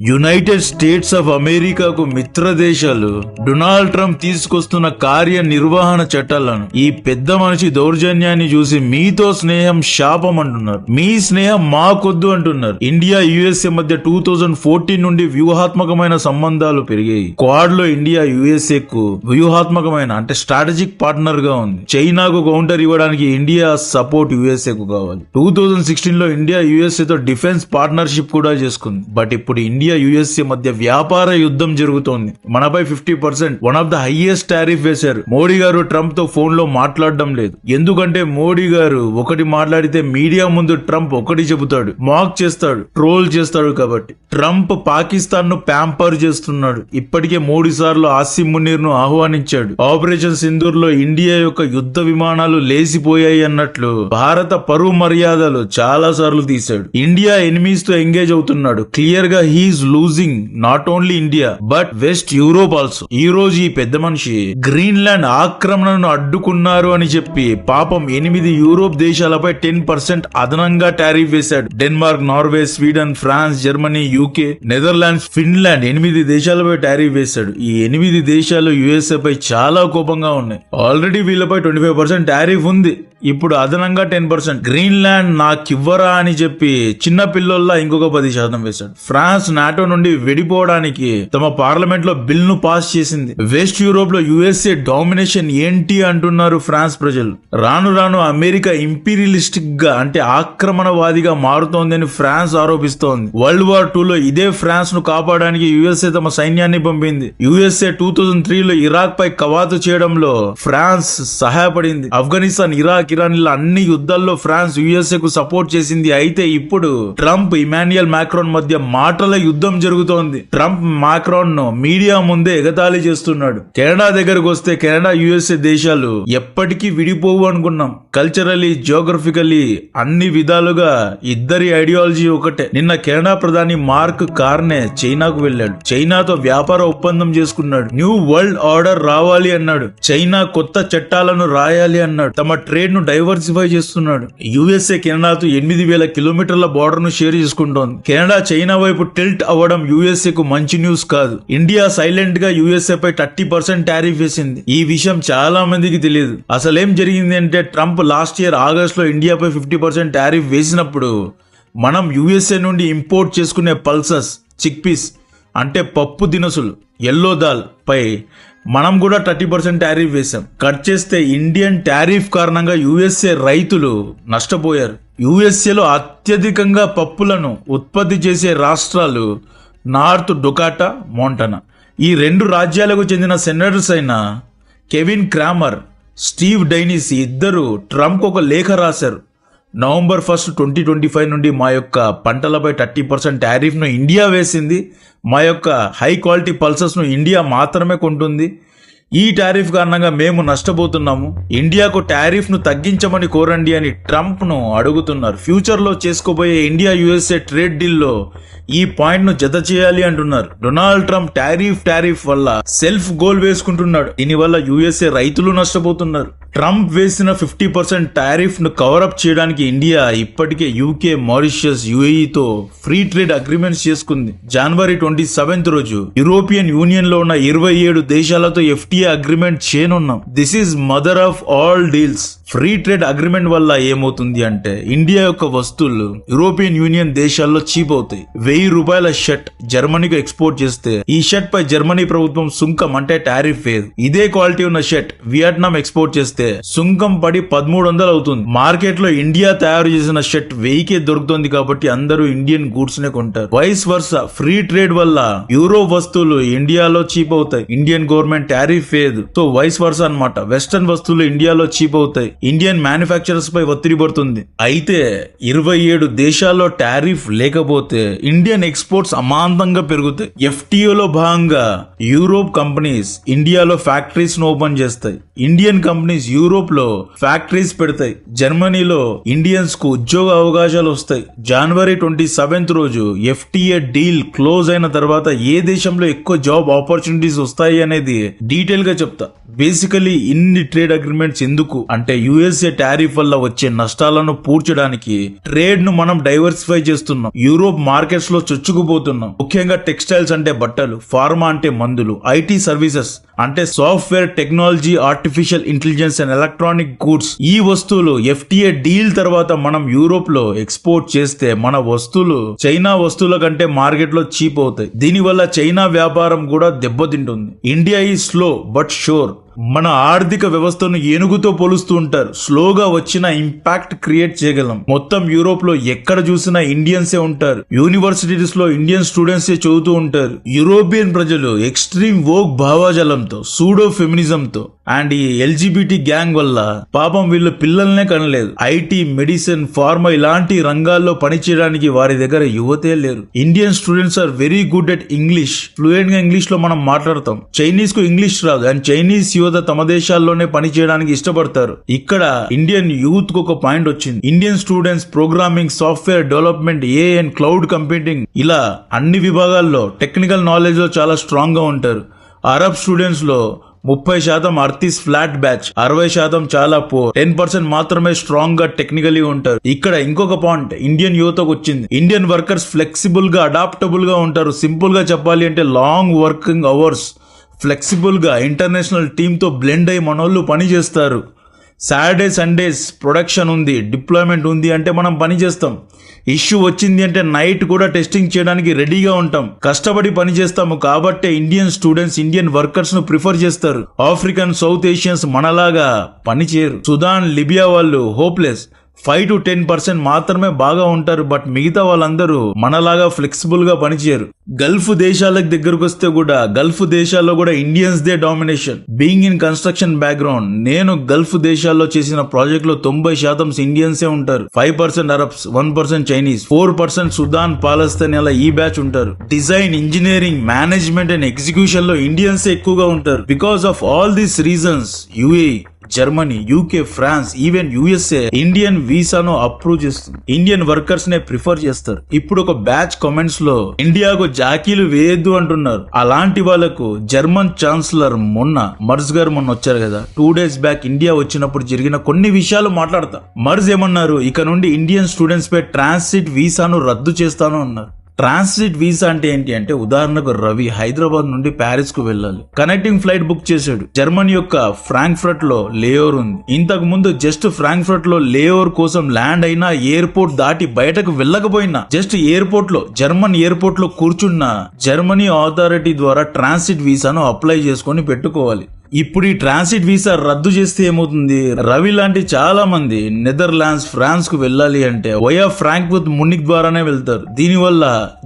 United states of అమెరికాకు మిత్ర దేశాలు డొనాల్డ్ ట్రంప్ తీసుకొస్తున్న కార్యనిర్వహణ చట్టాలను ఈ పెద్ద మనిషి దౌర్జన్యాన్ని చూసి మీతో స్నేహం శాపం అంటున్నారు. మీ స్నేహం మాకొద్దు అంటున్నారు. ఇండియా యుఎస్ఏ మధ్య 2014 నుండి వ్యూహాత్మకమైన సంబంధాలు పెరిగాయి. క్వాడ్ లో ఇండియా యుఎస్ఏ కు వ్యూహాత్మకమైన అంటే స్ట్రాటజిక్ పార్ట్నర్ గా ఉంది. చైనాకు కౌంటర్ ఇవ్వడానికి ఇండియా సపోర్ట్ యుఎస్ఏ కు కావాలి. 2016 లో ఇండియా యుఎస్ఏ తో డిఫెన్స్ పార్ట్నర్షిప్ కూడా చేసుకుంది. బట్ ఇప్పుడు ఇండియా యుఎస్ఏ మధ్య వ్యాపార యుద్ధం జరుగుతోంది. మనపై 50% one of the highest tariff వేశారు. మోడీ గారు ట్రంప్ తో ఫోన్ లో మాట్లాడడం లేదు. ఎందుకంటే మోడీ గారు ఒకటి మాట్లాడితే మీడియా ముందు ట్రంప్ ఒకటి చెబుతాడు, మాక్ చేస్తాడు, ట్రోల్ చేస్తాడు. కాబట్టి ట్రంప్ పాకిస్తాన్ ను ప్యాంపర్ చేస్తున్నాడు. ఇప్పటికే 3 సార్లు ఆసిమ్ మునీర్ ను ఆహ్వానించాడు. ఆపరేషన్ సింధూర్ లో ఇండియా యొక్క యుద్ధ విమానాలు లేసిపోయాయి అన్నట్లు భారత పరువు మర్యాదలు చాలా సార్లు తీశాడు. ఇండియా ఎనిమీస్ తో ఎంగేజ్ అవుతున్నాడు. క్లియర్ గా he's losing not only India but West Europe also. ఈ రోజు ఈ పెద్ద మనిషి గ్రీన్లాండ్ ఆక్రమణను అడ్డుకున్నారు అని చెప్పి పాపం 8 యూరోప్ దేశాలపై 10% అదనంగా టారిఫ్ వేశాడు. Denmark, Norway, Sweden, France, Germany, UK, Netherlands, Finland 8 దేశాలపై టారిఫ్ వేశాడు. ఈ 8 దేశాలు యుఎస్ఏ పై చాలా కోపంగా ఉన్నాయి. ఆల్రెడీ వీళ్ళపై 25% టారిఫ్ ఉంది. ఇప్పుడు అదనంగా 10%. గ్రీన్లాండ్ నాకివ్వరా అని చెప్పి చిన్న పిల్లల్లా ఇంకొక 10% వేశాడు. ఫ్రాన్స్ నాటో నుండి విడిపోవడానికి తమ పార్లమెంట్ లో బిల్ ను పాస్ చేసింది. వెస్ట్ యూరోప్ లో యుఎస్ఏ డామినేషన్ ఏంటి అంటున్నారు ఫ్రాన్స్ ప్రజలు. రాను రాను అమెరికా ఇంపీరియలిస్టిక్ గా అంటే ఆక్రమణవాదిగా మారుతోందని ఫ్రాన్స్ ఆరోపిస్తోంది. వరల్డ్ వార్ 2 లో ఇదే ఫ్రాన్స్ ను కాపాడడానికి యుఎస్ఏ తమ సైన్యాన్ని పంపింది. యుఎస్ఏ 2003 లో ఇరాక్ పై కవాతు చేయడంలో ఫ్రాన్స్ సహాయపడింది. ఆఫ్ఘనిస్తాన్, ఇరాక్, ఇరాన్ ఇలా అన్ని యుద్ధాల్లో ఫ్రాన్స్ యుఎస్ఏ కు సపోర్ట్ చేసింది. అయితే ఇప్పుడు ట్రంప్, ఇమాన్యుయల్ మాక్రాన్ మధ్య మాటల యుద్ధం జరుగుతోంది. ట్రంప్ మాక్రాన్ ను మీడియా ముందే ఎగతాళి చేస్తున్నాడు. కెనడా దగ్గరకు వస్తే కెనడా యుఎస్ఏ దేశాలు ఎప్పటికీ విడిపోవు అనుకున్నాం. కల్చరలీ, జియోగ్రఫికలీ అన్ని విధాలుగా ఇద్దరి ఐడియాలజీ ఒకటే. నిన్న కెనడా ప్రధాని మార్క్ కార్నే చైనాకు వెళ్ళాడు. చైనాతో వ్యాపార ఒప్పందం చేసుకున్నాడు. న్యూ వరల్డ్ ఆర్డర్ రావాలి అన్నాడు. చైనా కొత్త చట్టాలను రాయాలి అన్నాడు. తమ ట్రేడ్ ను డైవర్సిఫై చేస్తున్నాడు. యుఎస్ఏ కెనడాతో 8000 కిలోమీటర్ల బార్డర్ ను షేర్ చేసుకుంటోంది. కెనడా చైనా వైపు టిల్ట్ అవ్వడం యుఎస్ఏ కు మంచి న్యూస్ కాదు. ఇండియా సైలెంట్ గా యుఎస్ఏ పై 30% టారిఫ్ వేసింది. ఈ విషయం చాలా మందికి తెలియదు. అసలేం జరిగింది అంటే ట్రంప్ లాస్ట్ ఇయర్ ఆగస్ట్ లో ఇండియాపై 50% టారిఫ్ వేసినప్పుడు మనం యుఎస్ఏ నుండి ఇంపోర్ట్ చేసుకునే పల్సస్, చిక్ పీస్ అంటే పప్పు దినుసులు, ఎల్లో దాల్ పై మనం కూడా 30% టారిఫ్ వేశాం. కట్ చేస్తే ఇండియన్ టారిఫ్ కారణంగా యుఎస్ఏ రైతులు నష్టపోయారు. యుఎస్ఏలో అత్యధికంగా పప్పులను ఉత్పత్తి చేసే రాష్ట్రాలు నార్త్ డొకాటా, మోంటనా. ఈ 2 రాజ్యాలకు చెందిన సెనేటర్స్ అయిన కెవిన్ క్రామర్, స్టీవ్ డైనిస్ ఇద్దరు ట్రంప్ ఒక లేఖ రాశారు. నవంబర్ 1, 2025 నుండి మా యొక్క పంటలపై 30% టారిఫ్ ను ఇండియా వేసింది. మా యొక్క హై క్వాలిటీ పల్సెస్ ను ఇండియా మాత్రమే కొంటుంది. ఈ టారిఫ్ కారణంగా మేము నష్టపోతున్నాము. ఇండియాకు టారిఫ్ ను తగ్గించమని కోరండి అని ట్రంప్ ను అడుగుతున్నారు. ఫ్యూచర్ లో చేసుకోబోయే ఇండియా యుఎస్ఏ ట్రేడ్ డీల్ లో ఈ పాయింట్ ను జత చేయాలి అంటున్నారు. డొనాల్డ్ ట్రంప్ టారిఫ్ వల్ల సెల్ఫ్ గోల్ వేసుకుంటున్నాడు. దీనివల్ల యుఎస్ఏ రైతులు నష్టపోతున్నారు. ట్రంప్ వేసిన 50% టారిఫ్ ను కవరప్ చేయడానికి ఇండియా ఇప్పటికే యూకే, మారిషస్, యుఏఈతో ఫ్రీ ట్రేడ్ అగ్రిమెంట్స్ చేసుకుంది. జనవరి 27 రోజు యూరోపియన్ యూనియన్ లో ఉన్న 27 దేశాలతో FTA అగ్రిమెంట్ చేయనున్నాం. This is mother of all deals. Free trade agreement వల్ల ఏమవుతుంది అంటే ఇండియా యొక్క వస్తువులు యూరోపియన్ యూనియన్ దేశాల్లో చీప్ అవుతాయి. 1000 రూపాయల షర్ట్ జర్మనీకి ఎక్స్పోర్ట్ చేస్తే ఈ షర్ట్ పై జర్మనీ ప్రభుత్వం సుంకం అంటే టారిఫ్ వేయదు. ఇదే క్వాలిటీ ఉన్న షర్ట్ వియట్నాం ఎక్స్పోర్ట్ చేస్తే సుంకం పడి 1300 అవుతుంది. మార్కెట్ లో ఇండియా తయారు చేసిన షర్ట్ 1000కే దొరుకుతుంది. కాబట్టి అందరూ ఇండియన్ గూడ్స్ నే కొంటారు. వైస్ వర్సా ఫ్రీ ట్రేడ్ వల్ల యూరోప్ వస్తువులు ఇండియాలో చీప్ అవుతాయి. ఇండియన్ గవర్నమెంట్ టారిఫ్ వేయదు. సో వైస్ వర్సా అన్నమాట. వెస్టర్న్ వస్తువులు ఇండియాలో చీప్ అవుతాయి. ఇండియన్ మ్యానుఫ్యాక్చరర్స్ పై ఒత్తిడి పడుతుంది. అయితే 27 దేశాల్లో టారిఫ్ లేకపోతే ఇండియన్ ఎక్స్పోర్ట్స్ అమాంతంగా పెరుగుతాయి. FTAలో భాగంగా యూరోప్ కంపెనీస్ ఇండియాలో ఫ్యాక్టరీస్ ను ఓపెన్ చేస్తాయి. ఇండియన్ కంపెనీస్ యూరోప్ లో ఫ్యాక్టరీస్ పెడతాయి. జర్మనీలో ఇండియన్స్ కు ఉద్యోగ అవకాశాలు వస్తాయి. జనవరి 27 రోజు FTA డీల్ క్లోజ్ అయిన తర్వాత ఏ దేశంలో ఎక్కువ జాబ్ ఆపర్చునిటీస్ వస్తాయి అనేది డీటెయిల్ గా చెప్తా. బేసికలీ ఇన్ని ట్రేడ్ అగ్రిమెంట్స్ ఎందుకు అంటే యుఎస్ఏ టారిఫ్ వల్ల వచ్చే నష్టాలను పూడ్చడానికి ట్రేడ్ ను మనం డైవర్సిఫై చేస్తున్నాం. యూరోప్ మార్కెట్స్ లో చొచ్చుకుపోతున్నాం. ముఖ్యంగా టెక్స్టైల్స్ అంటే బట్టలు, ఫార్మా అంటే మందులు, ఐటీ సర్వీసెస్ అంటే software, technology, artificial intelligence and electronic goods. ఈ వస్తువులు ఎఫ్టీఏ డీల్ తర్వాత మనం యూరోప్ లో ఎక్స్పోర్ట్ చేస్తే మన వస్తువులు చైనా వస్తువుల కంటే మార్కెట్ లో చీప్ అవుతాయి. దీనివల్ల చైనా వ్యాపారం కూడా దెబ్బతింటుంది. ఇండియా ఈ స్లో బట్ షూర్. మన ఆర్థిక వ్యవస్థను ఏనుగుతో పోలుస్తూ ఉంటారు. స్లోగా వచ్చిన ఇంపాక్ట్ క్రియేట్ చేయగలం. మొత్తం యూరోప్ లో ఎక్కడ చూసినా ఇండియన్సే ఉంటారు. యూనివర్సిటీస్ లో ఇండియన్ స్టూడెంట్సే చదువుతూ ఉంటారు. యూరోపియన్ ప్రజలు ఎక్స్ట్రీమ్ వోక్ భావాజాలంతో, సూడో ఫెమినిజంతో అండ్ ఈ ఎల్జిబిటి గ్యాంగ్ వల్ల పాపం వీళ్ళు పిల్లల్నే కనలేదు. ఐటీ, మెడిసిన్, ఫార్మా ఇలాంటి రంగాల్లో పనిచేయడానికి వారి దగ్గర యువతే లేరు. Indian students are very good at English. Fluent గా ఇంగ్లీష్ లో మనం మాట్లాడతాం. చైనీస్ కు ఇంగ్లీష్ రాదు అండ్ చైనీస్ యువత తమ దేశాల్లోనే పని చేయడానికి ఇష్టపడతారు. ఇక్కడ ఇండియన్ యూత్ కు ఒక పాయింట్ వచ్చింది. Indian students programming, software development, AI and cloud computing ఇలా అన్ని విభాగాల్లో టెక్నికల్ నాలెడ్జ్ లో చాలా స్ట్రాంగ్ గా ఉంటారు. అరబ్ స్టూడెంట్స్ లో 30% అర్తిస్ ఫ్లాట్ బ్యాచ్, 60% చాలా పోర్, 10% మాత్రమే స్ట్రాంగ్ గా టెక్నికలీ ఉంటారు. ఇక్కడ ఇంకొక పాయింట్ ఇండియన్ యువతకు వచ్చింది. ఇండియన్ వర్కర్స్ ఫ్లెక్సిబుల్ గా, అడాప్టబుల్ గా ఉంటారు. సింపుల్ గా చెప్పాలి అంటే లాంగ్ వర్కింగ్ అవర్స్, ఫ్లెక్సిబుల్ గా ఇంటర్నేషనల్ టీమ్ తో బ్లెండ్ అయ్యి మనోళ్ళు పని చేస్తారు. సాటర్డే సండేస్ ప్రొడక్షన్ ఉంది, డిప్లాయ్మెంట్ ఉంది అంటే మనం పని చేస్తాం. ఇష్యూ వచ్చింది అంటే నైట్ కూడా టెస్టింగ్ చేయడానికి రెడీగా ఉంటాం. కష్టపడి పని చేస్తాము కాబట్టే ఇండియన్ స్టూడెంట్స్ ఇండియన్ వర్కర్స్ ను ప్రిఫర్ చేస్తారు. ఆఫ్రికన్, సౌత్ ఏషియన్స్ మనలాగా పని చేయరు. సుదాన్, లిబియా వాళ్ళు హోప్లెస్. 5 to 10% మాత్రమే బాగా ఉంటారు. బట్ మిగతా వాళ్ళందరూ మనలాగా ఫ్లెక్సిబుల్ గా పనిచేయరు. గల్ఫ్ దేశాలకు దగ్గరకు వస్తే కూడా గల్ఫ్ దేశాల్లో కూడా Indians they domination. Being in construction background, నేను గల్ఫ్ దేశాల్లో చేసిన ప్రాజెక్ట్ లో 90% ఇండియన్సే ఉంటారు. 5% అరబ్స్, 1% చైనీస్, 4% సుదాన్, పాలస్తీన్ అలా ఈ బ్యాచ్ ఉంటారు. Design, engineering, management and execution లో ఇండియన్సే ఎక్కువగా ఉంటారు. Because of all these reasons UAE, Germany, UK, France, even USA Indian వీసాను అప్రూవ్ చేస్తుంది. ఇండియన్ వర్కర్స్ నే ప్రిఫర్ చేస్తారు. ఇప్పుడు ఒక బ్యాచ్ కామెంట్స్ లో ఇండియాకు జాకీలు వేయద్దు అంటున్నారు. అలాంటి వాళ్ళకు జర్మన్ ఛాన్సలర్ మర్జ్ గారు మొన్న వచ్చారు కదా, 2 days బ్యాక్ ఇండియా వచ్చినప్పుడు జరిగిన కొన్ని విషయాలు మాట్లాడతా. మర్జ్ ఏమన్నారు, ఇక నుండి ఇండియన్ స్టూడెంట్స్ పై ట్రాన్సిట్ వీసాను రద్దు చేస్తాను అన్నారు. ట్రాన్సిట్ వీసా అంటే ఏంటి అంటే, ఉదాహరణకు రవి హైదరాబాద్ నుండి ప్యారిస్ కు వెళ్ళాలి. కనెక్టింగ్ ఫ్లైట్ బుక్ చేశాడు. జర్మనీ యొక్క ఫ్రాంక్ఫర్ట్ లో లేఓవర్ ఉంది. ఇంతకు ముందు జస్ట్ ఫ్రాంక్ఫర్ట్ లో లేఓవర్ కోసం ల్యాండ్ అయినా, ఎయిర్పోర్ట్ దాటి బయటకు వెళ్ళకపోయినా, జస్ట్ ఎయిర్పోర్ట్ లో, జర్మన్ ఎయిర్పోర్ట్ లో కూర్చున్న జర్మనీ అథారిటీ ద్వారా ట్రాన్సిట్ వీసాను అప్లై చేసుకొని పెట్టుకోవాలి. ఇప్పుడు ఈ ట్రాన్సిట్ వీసా రద్దు చేస్తే ఏమవుతుంది, రవి లాంటి చాలా మంది నెదర్లాండ్స్, ఫ్రాన్స్ కు వెళ్ళాలి అంటే వయా ఫ్రాంక్ఫర్ట్, మునిక్ ద్వారానే వెళ్తారు. దీనివల్ల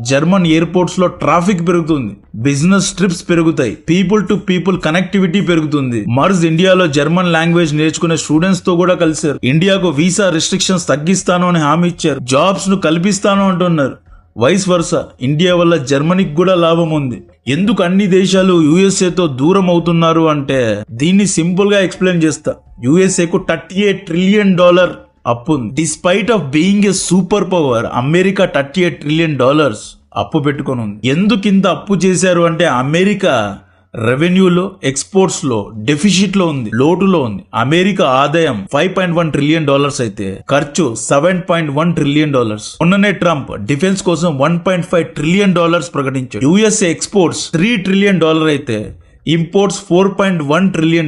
జర్మన్ ఎయిర్పోర్ట్స్ లో ట్రాఫిక్ పెరుగుతుంది, బిజినెస్ ట్రిప్స్ పెరుగుతాయి, పీపుల్ టు పీపుల్ కనెక్టివిటీ పెరుగుతుంది. మర్జ్ ఇండియాలో జర్మన్ లాంగ్వేజ్ నేర్చుకునే స్టూడెంట్స్ తో కూడా కలిశారు. ఇండియాకు వీసా రిస్ట్రిక్షన్స్ తగ్గిస్తాను అని హామీ ఇచ్చారు. జాబ్స్ ను కల్పిస్తాను అంటున్నారు. వైస్ వర్సా, ఇండియా వల్ల జర్మనీకి కూడా లాభం ఉంది. ఎందుకు అన్ని దేశాలు యుఎస్ఏతో దూరం అవుతున్నారు అంటే దీన్ని సింపుల్ గా ఎక్స్ప్లెయిన్ చేస్తా. యుఎస్ఏకు $38 trillion అప్పు ఉంది. Despite of being a super power, America $38 trillion అప్పు పెట్టుకొని ఉంది. ఎందుకు ఇంత అప్పు చేశారు అంటే, అమెరికా రెవెన్యూలో, ఎక్స్పోర్ట్స్ లో డెఫిసిట్ లో ఉంది, లోటులో ఉంది. అమెరికా ఆదాయం $5.1 trillion అయితే ఖర్చు $7.1 trillion. మొన్ననే ట్రంప్ డిఫెన్స్ కోసం $1.5 trillion ప్రకటించాడు. యుఎస్ఏ ఎక్స్పోర్ట్స్ $3 trillion అయితే ఇంపోర్ట్స్ $4.1 trillion.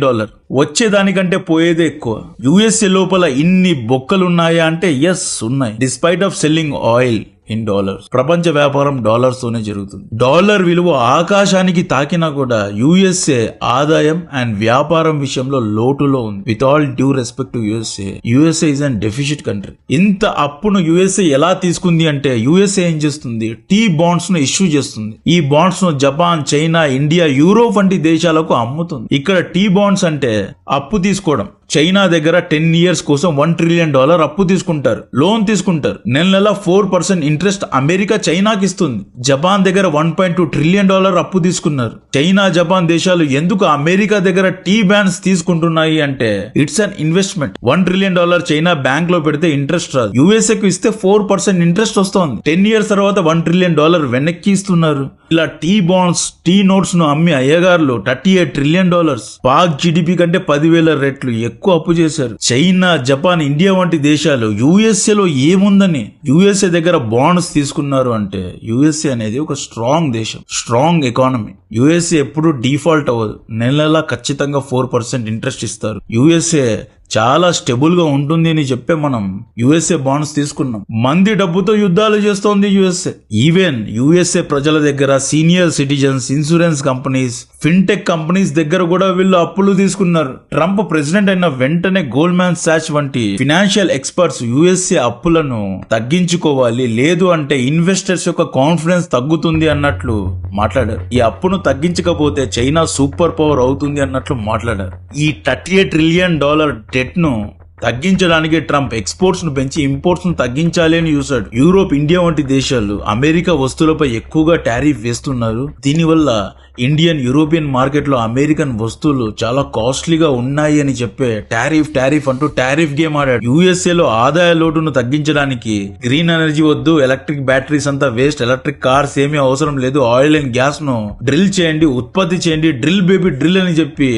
వచ్చేదానికంటే పోయేదే ఎక్కువ. యుఎస్ఏ లోపల ఇన్ని బొక్కలున్నాయా అంటే ఎస్ ఉన్నాయి. Despite of selling oil in dollars, ప్రపంచ వ్యాపారం డాలర్స్ తోనే జరుగుతుంది. డాలర్ విలువ ఆకాశానికి తాకినా కూడా యుఎస్ఏ ఆదాయం అండ్ వ్యాపారం విషయంలో లోటులో ఉంది. With all due respect to USA is an deficit country. ఇంత అప్పును యుఎస్ఏ ఎలా తీసుకుంది అంటే, యుఎస్ఏ ఏం చేస్తుంది, టీ బాండ్స్ ను ఇష్యూ చేస్తుంది. ఈ బాండ్స్ ను జపాన్, చైనా, ఇండియా, యూరోప్ వంటి దేశాలకు అమ్ముతుంది. ఇక్కడ టీ బాండ్స్ అంటే అప్పు తీసుకోవడం. చైనా దగ్గర 10 years కోసం $1 trillion అప్పు తీసుకుంటారు, లోన్ తీసుకుంటారు. నెల 4% ఇంట్రెస్ట్ అమెరికా చైనాకి ఇస్తుంది. జపాన్ దగ్గర $1.2 trillion అప్పు తీసుకున్నారు. చైనా, జపాన్ దేశాలు ఎందుకు అమెరికా దగ్గర టీ బాండ్స్ తీసుకుంటున్నాయి అంటే, it's an investment. $1 trillion China bank లో పెడితే ఇంట్రెస్ట్ రాదు. యుఎస్ఏ కు ఇస్తే 4% ఇంట్రెస్ట్ వస్తుంది. 10 years తర్వాత $1 trillion వెనక్కి ఇస్తున్నారు. ఇలా టీ బాండ్స్, టీ నోట్స్ ను అమ్మి అయ్యగారులు $38 trillion, పాక్ జీడిపి కంటే 10,000 రెట్లు ఎక్కువ ఎక్కువ అప్పు చేశారు. చైనా, జపాన్, ఇండియా వంటి దేశాలు USA లో ఏముందని USA దగ్గర బాండ్స్ తీసుకున్నారు అంటే USA అనేది ఒక స్ట్రాంగ్ దేశం, స్ట్రాంగ్ ఎకానమీ. USA ఎప్పుడు డిఫాల్ట్ అవ్వదు, నెలలా ఖచ్చితంగా 4% ఇంట్రెస్ట్ ఇస్తారు. USA చాలా స్టెబుల్ గా ఉంటుంది అని చెప్పే మనం USA బాండ్స్ తీసుకున్నాం. మంది డబ్బుతో యుద్ధాలు చేస్తోంది USA. ఈవెన్ USA ప్రజల దగ్గర, senior citizens, insurance companies, fintech companies దగ్గర కూడా వీళ్ళు అప్పులు తీసుకున్నారు. ట్రంప్ ప్రెసిడెంట్ అయిన వెంటనే గోల్డ్మాన్ సాచ్ వంటి ఫినాన్షియల్ ఎక్స్పర్ట్స్ USA అప్పులను తగ్గించుకోవాలి, లేదు అంటే ఇన్వెస్టర్స్ యొక్క కాన్ఫిడెన్స్ తగ్గుతుంది అన్నట్లు మాట్లాడారు. ఈ అప్పును తగ్గించకపోతే చైనా సూపర్ పవర్ అవుతుంది అన్నట్లు మాట్లాడారు. ఈ $38 ట్రిలియన్ డెట్ ను తగ్గించడానికి ట్రంప్ ఎక్స్పోర్ట్స్ ను పెంచి ఇంపోర్ట్స్ ను తగ్గించాలి అని చూశాడు. యూరోప్, ఇండియా వంటి దేశాలు అమెరికా వస్తువులపై ఎక్కువగా టారిఫ్ వేస్తున్నారు. దీనివల్ల ఇండియన్, యూరోపియన్ మార్కెట్ లో అమెరికన్ వస్తువులు చాలా కాస్ట్లీగా ఉన్నాయి అని చెప్పే టారిఫ్ అంటూ టారిఫ్ గేమ్ ఆడాడు. USA లో ఆదాయ లోటును తగ్గించడానికి గ్రీన్ ఎనర్జీ వద్దు, ఎలక్ట్రిక్ బ్యాటరీస్ అంతా వేస్ట్, ఎలక్ట్రిక్ కార్స్ ఏమీ అవసరం లేదు, ఆయిల్ అండ్ గ్యాస్ ను డ్రిల్ చేయండి, ఉత్పత్తి చేయండి, డ్రిల్ బేబీ డ్రిల్ అని చెప్పి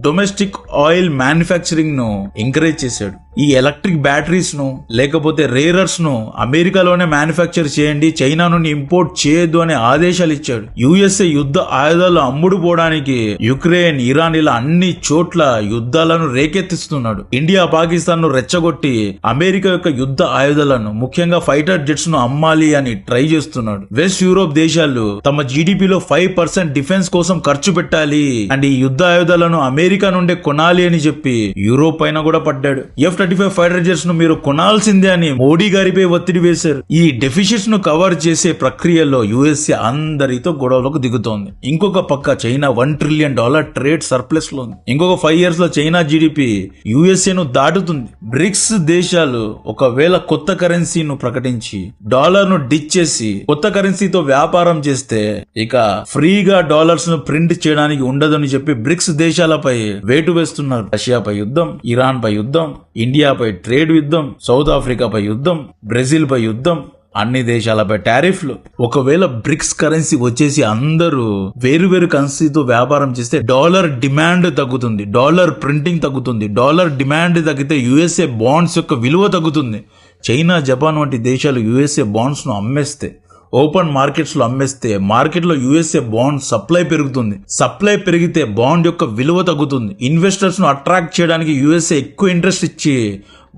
డొమెస్టిక్ ఆయిల్ మ్యానుఫ్యాక్చరింగ్ ను ఎంకరేజ్ చేశాడు. ఈ ఎలక్ట్రిక్ బ్యాటరీస్ ను లేకపోతే రేరర్స్ ను అమెరికాలోనే మ్యానుఫ్యాక్చర్ చేయండి, చైనా నుండి ఇంపోర్ట్ చేయొద్దు అనే ఆదేశాలు ఇచ్చాడు. USA యుద్ధ ఆయుధాలు అమ్ముడు పోవడానికి యుక్రెయిన్, ఇరాన్ ఇలా అన్ని చోట్ల యుద్ధాలను రేకెత్తిస్తున్నాడు. ఇండియా, పాకిస్తాన్ ను రెచ్చగొట్టి అమెరికా యొక్క యుద్ధ ఆయుధాలను, ముఖ్యంగా ఫైటర్ జెట్స్ ను అమ్మాలి అని ట్రై చేస్తున్నాడు. వెస్ట్ యూరోప్ దేశాలు తమ జీడిపిలో 5% డిఫెన్స్ కోసం ఖర్చు పెట్టాలి అండ్ ఈ యుద్ధ ఆయుధాలను అమెరికా నుండే కొనాలి అని చెప్పి యూరోప్ పైన కూడా పడ్డాడు. F-35 ఫైటర్ జెట్స్ ను మీరు కొనాల్సిందే అని మోడీ గారిపై ఒత్తిడి వేశారు. ఈ డెఫిషిట్స్ ను కవర్ చేసే ప్రక్రియలో USA అందరితో గొడవలకు దిగుతోంది. ఇంకొక పక్క చైనా $1 ట్రిలియన్ ట్రేడ్ సర్ప్లస్ లో ఉంది. ఇంకొక 5 years లో చైనా జీడిపి USA ను దాటుతుంది. బ్రిక్స్ దేశాలు ఒకవేళ కొత్త కరెన్సీను ప్రకటించి డాలర్ ను డిచ్ చేసి కొత్త కరెన్సీతో వ్యాపారం చేస్తే ఇక ఫ్రీగా డాలర్స్ ను ప్రింట్ చేయడానికి ఉండదని చెప్పి బ్రిక్స్ దేశాలపై వేటు వేస్తున్నారు. రష్యాపై యుద్ధం, ఇరాన్ పై యుద్ధం, ఇండియాపై ట్రేడ్ యుద్ధం, సౌత్ ఆఫ్రికాపై యుద్ధం, బ్రెజిల్ పై యుద్ధం, అన్ని దేశాలపై టారిఫ్లు. ఒకవేళ బ్రిక్స్ కరెన్సీ వచ్చేసి అందరూ వేరు కరెన్సీతో వ్యాపారం చేస్తే డాలర్ డిమాండ్ తగ్గుతుంది, డాలర్ ప్రింటింగ్ తగ్గుతుంది. డాలర్ డిమాండ్ తగ్గితే USA బాండ్స్ యొక్క విలువ తగ్గుతుంది. చైనా, జపాన్ వంటి దేశాలు USA బాండ్స్ ను అమ్మేస్తే, ఓపెన్ మార్కెట్స్ లో అమ్మేస్తే మార్కెట్లో USA బాండ్ సప్లై పెరుగుతుంది. సప్లై పెరిగితే బాండ్ యొక్క విలువ తగ్గుతుంది. ఇన్వెస్టర్స్ ను అట్రాక్ట్ చేయడానికి USA ఎక్కువ ఇంట్రెస్ట్ ఇచ్చి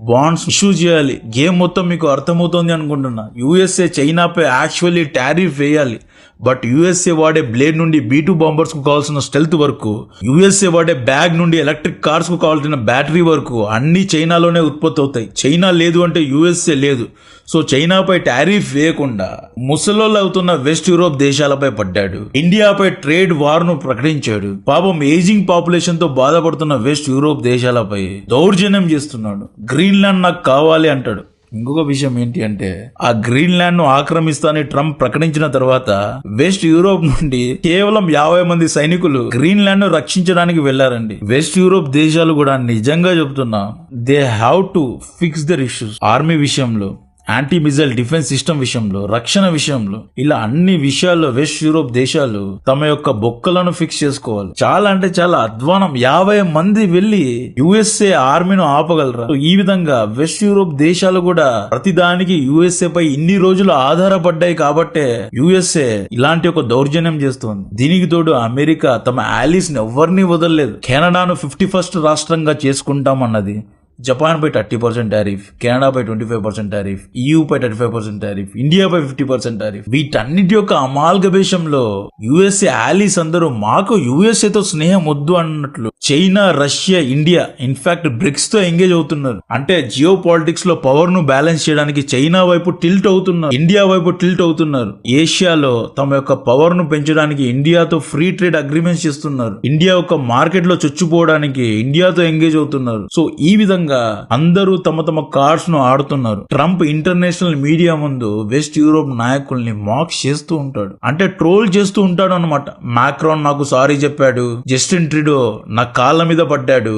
బాండ్స్ ఇష్యూ చేయాలి. గేమ్ మొత్తం మీకు అర్థమవుతోంది అనుకుంటున్నా. USA చైనాపై యాక్చువల్లీ టారిఫ్ వేయాలి, బట్ USA వాడే బ్లేడ్ నుండి B2 బాంబర్స్ కు కావాల్సిన స్టెల్త్ వరకు, USA వాడే బ్యాగ్ నుండి ఎలక్ట్రిక్ కార్స్ కు కావాల్సిన బ్యాటరీ వరకు అన్ని చైనాలోనే ఉత్పత్తి అవుతాయి. చైనా లేదు అంటే USA లేదు. సో చైనాపై టారిఫ్ వేయకుండా ముసలోళ్ళు అవుతున్న వెస్ట్ యూరోప్ దేశాలపై పడ్డాడు. ఇండియాపై ట్రేడ్ వార్ ను ప్రకటించాడు. పాపం ఏజింగ్ పాపులేషన్ తో బాధపడుతున్న వెస్ట్ యూరోప్ దేశాలపై దౌర్జన్యం చేస్తున్నాడు. గ్రీన్లాండ్ నాకు కావాలి అంటాడు. ఇంకొక విషయం ఏంటి అంటే ఆ గ్రీన్లాండ్ ను ఆక్రమిస్తానని ట్రంప్ ప్రకటించిన తర్వాత వెస్ట్ యూరోప్ నుండి కేవలం 50 మంది సైనికులు గ్రీన్లాండ్ ను రక్షించడానికి వెళ్లారండి. వెస్ట్ యూరోప్ దేశాలు కూడా నిజంగా చెప్తున్నా, they have to fix their issues. Army విషయంలో, యాంటీ మిజైల్ డిఫెన్స్ సిస్టమ్ విషయంలో, రక్షణ విషయంలో, ఇలా అన్ని విషయాల్లో వెస్ట్ యూరోప్ దేశాలు తమ యొక్క బొక్కలను ఫిక్స్ చేసుకోవాలి. చాలా అంటే చాలా అధ్వానం. 50 మంది వెళ్లి USA ఆర్మీను ఆపగలరా? ఈ విధంగా వెస్ట్ యూరోప్ దేశాలు కూడా ప్రతిదానికి USA పై ఇన్ని రోజులు ఆధారపడ్డాయి కాబట్టే USA ఇలాంటి ఒక దౌర్జన్యం చేస్తోంది. దీనికి తోడు అమెరికా తమ ఆలీస్ ని ఎవరిని వదలలేదు. కెనడాను 51st రాష్ట్రంగా చేసుకుంటామన్నది. జపాన్ పై 30% టారిఫ్, కెనడాపై 25% టారిఫ్, EU పై 35% టారిఫ్, ఇండియాపై 50% టారిఫ్. వీటన్నిటి యొక్క అమాల్గమేషంలో USA ఆలీస్ అందరూ మాకు USA తో స్నేహం వద్దు అన్నట్లు China, Russia, India in fact BRICS తో ఎంగేజ్ అవుతున్నారు. అంటే జియో పాలిటిక్స్ లో పవర్ ను బ్యాలెన్స్ చేయడానికి చైనా వైపు టిల్ట్ అవుతున్నారు, ఇండియా వైపు టిల్ట్ అవుతున్నారు. ఏషియాలో తమ యొక్క పవర్ ను పెంచడానికి ఇండియాతో ఫ్రీ ట్రేడ్ అగ్రిమెంట్స్ చేస్తున్నారు. ఇండియా యొక్క మార్కెట్ లో చొచ్చుపోవడానికి ఇండియాతో ఎంగేజ్ అవుతున్నారు. సో ఈ విధంగా అందరూ తమ తమ కార్డ్స్ ను ఆడుతున్నారు. ట్రంప్ ఇంటర్నేషనల్ మీడియా ముందు వెస్ట్ యూరోప్ నాయకుల్ని మాక్ చేస్తూ ఉంటాడు, అంటే ట్రోల్ చేస్తూ ఉంటాడు అన్నమాట. మాక్రాన్ నాకు సారీ చెప్పాడు, జస్టిన్ ట్రూడో నా కాళ్ళ మీద పడ్డాడు,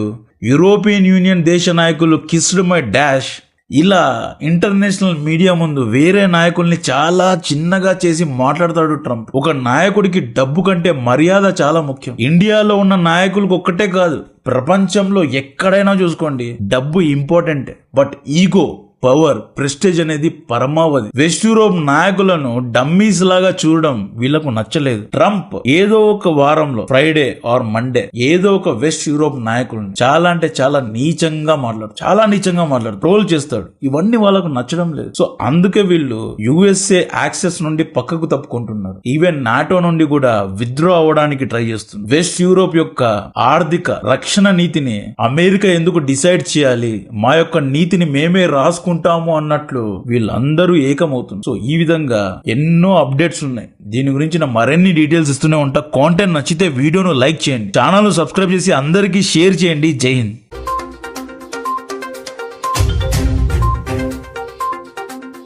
యూరోపియన్ యూనియన్ దేశ నాయకులు కిస్డ్ మై డాష్, ఇలా ఇంటర్నేషనల్ మీడియా ముందు వేరే నాయకుల్ని చాలా చిన్నగా చేసి మాట్లాడతాడు ట్రంప్. ఒక నాయకుడికి డబ్బు కంటే మర్యాద చాలా ముఖ్యం. ఇండియాలో ఉన్న నాయకులకు ఒక్కటే కాదు, ప్రపంచంలో ఎక్కడైనా చూసుకోండి, డబ్బు important, but ego, power, prestige అనేది పరమావధి. వెస్ట్ యూరోప్ నాయకులను డమ్మీస్ లాగా చూడడం వీళ్లకు నచ్చలేదు. ట్రంప్ ఏదో ఒక వారంలో ఫ్రైడే ఆర్ మండే ఏదో ఒక వెస్ట్ యూరోప్ నాయకులను చాలా అంటే చాలా నీచంగా మాట్లాడు ట్రోల్ చేస్తాడు. ఇవన్నీ వాళ్ళకు నచ్చడం లేదు. సో అందుకే వీళ్ళు యుఎస్ఏ యాక్సెస్ నుండి పక్కకు తప్పుకుంటున్నారు. ఈవెన్ నాటో నుండి కూడా విత్డ్రా అవ్వడానికి ట్రై చేస్తుంది. వెస్ట్ యూరోప్ యొక్క ఆర్థిక రక్షణ నీతిని అమెరికా ఎందుకు డిసైడ్ చేయాలి, మా యొక్క నీతిని మేమే రాసుకుంటాము అన్నట్లు వీళ్ళందరూ ఏకమవుతుంది. సో ఈ విధంగా ఎన్నో అప్డేట్స్ ఉన్నాయి. దీని గురించి నా మరిన్ని డీటెయిల్స్ ఇస్తూనే ఉంటా. కాంటెంట్ నచ్చితే వీడియోను లైక్ చేయండి, ఛానల్ సబ్స్క్రైబ్ చేసి అందరికీ షేర్ చేయండి. జై హింద్.